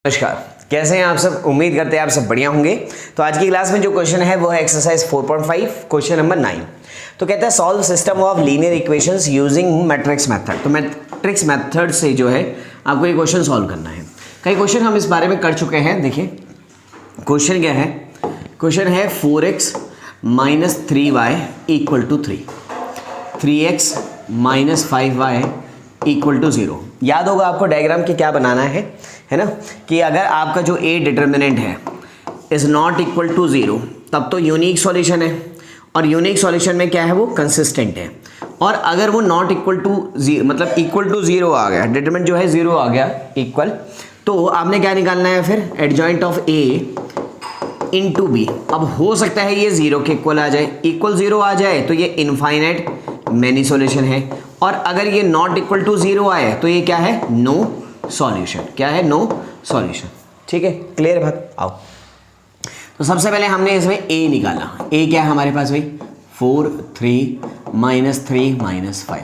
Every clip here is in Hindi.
नमस्कार, कैसे हैं आप सब। उम्मीद करते हैं आप सब बढ़िया होंगे। तो आज की क्लास में जो क्वेश्चन है वो है एक्सरसाइज 4.5 क्वेश्चन नंबर 9। तो कहता है solve system of linear equations using matrix method. तो मैट्रिक्स मेथड से जो है आपको ये क्वेश्चन सॉल्व करना है। कई क्वेश्चन हम इस बारे में कर चुके हैं। देखिए क्वेश्चन क्या है, क्वेश्चन है 4x minus 3y equal to 3, 3x minus 5y equal to 0। याद होगा आपको डायग्राम के क्या बनाना है ना, कि अगर आपका जो ए डिटर्मिनेंट है इज़ नॉट इक्वल टू 0 तब तो यूनिक सॉल्यूशन है, और यूनिक सॉल्यूशन में क्या है वो कंसिस्टेंट है। और अगर वो नॉट इक्वल टू मतलब इक्वल टू 0 आ गया, डिटरमिनेंट जो है 0 आ गया इक्वल, तो आपने क्या निकालना है फिर adjoint of A into B. अब हो सकता है ये 0 के इक्वल आ जाए, इक्वल 0 आ जाए तो ये इनफाइनाइट मैनी सॉल्यूशन है, और अगर ये नॉट इक्वल टू 0 आए तो ये क्या है, नो सॉल्यूशन। क्या है, नो सॉल्यूशन। ठीक है, क्लियर बात। आओ तो सबसे पहले हमने इसमें a निकाला। a क्या है हमारे पास भाई, 4 3 माइनस 3 माइनस 5।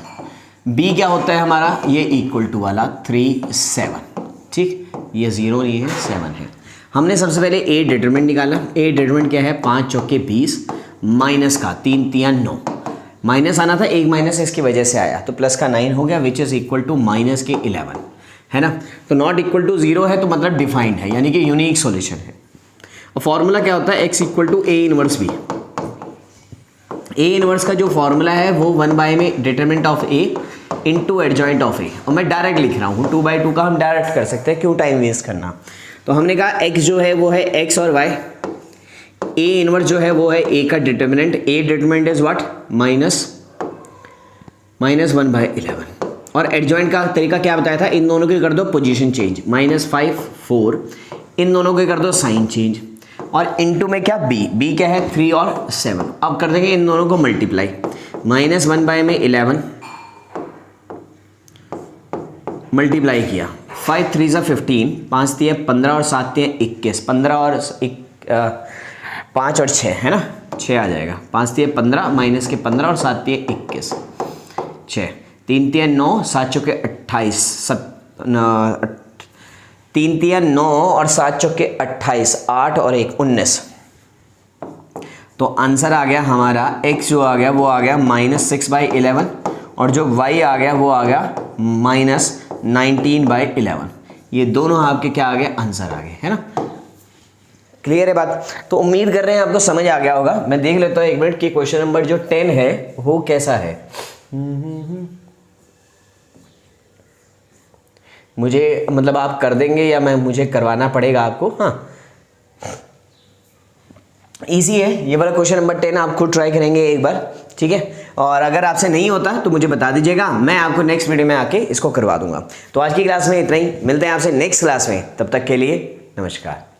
b क्या होता है हमारा, ये इक्वल टू वाला 3 7। ठीक, ये 0 नहीं है 7 है। हमने सबसे पहले a डिटरमिनेंट निकाला। a डिटरमिनेंट क्या है, 5 चौके 20 माइनस का 3 3 9, माइनस आना था, एक माइनस इसकी वजह से आया तो प्लस का 9 हो गया, which is equal to minus के 11 है ना। तो नॉट इक्वल टू 0 है तो मतलब डिफाइंड है, यानी कि यूनिक सॉल्यूशन है। और फॉर्मूला क्या होता है, x equal to A inverse B. A inverse का जो फॉर्मूला है वो 1 में determinant of A into adjoint of A, और मैं डायरेक्ट लिख रहा हूँ 2/2 का हम डायरेक्ट कर सकते हैं, क्यों टाइम वेस्ट करना। तो हमने कहा x जो है वो है x और y, ए इनवर्स जो है वो है ए का determinant, A determinant is what minus 1/11। और एडजॉइंट का तरीका क्या बताया था, इन दोनों के कर दो पोजीशन चेंज, -5 4, इन दोनों के कर दो साइन चेंज, और इनटू में क्या b क्या है 3 और 7। अब कर देंगे इन दोनों को मल्टीप्लाई, -1/11 मल्टीप्लाई किया, 5 3 15, 5 3 15 और 7 3 21, 15 और 5 और 6 है ना, 6 आ जाएगा। 5 3 15 माइनस के 15 और 7 3 21, 6 3 3 9, 7 चौके 28, 3 3 9 और 7 चौके 28, 8 और 1 19। तो आंसर आ गया हमारा, x जो आ गया वो आ गया -6/11, और जो y आ गया वो आ गया -19/11। ये दोनों आपके क्या आ गए, आंसर आ गए, है ना। क्लियर है बात। तो उम्मीद कर रहे हैं आपको समझ आ गया होगा। मैं देख लेता हूँ एक मिनट कि क्वेश्चन नंबर जो 10 है वो कैसा है। मुझे मतलब आप कर देंगे या मैं मुझे करवाना पड़ेगा आपको। हाँ, इजी है ये वाला क्वेश्चन नंबर 10, आप खुद ट्राई करेंगे एक बार, ठीक है। और अगर आपसे नहीं होता तो मुझे बता दीजिएगा, मैं आपको नेक्स्ट वीडियो में आके इसको करवा दूंगा। तो आज की क्लास में इतना ही, मिलते हैं आपसे नेक्स्ट क्लास में, तब तक के लिए नमस्कार।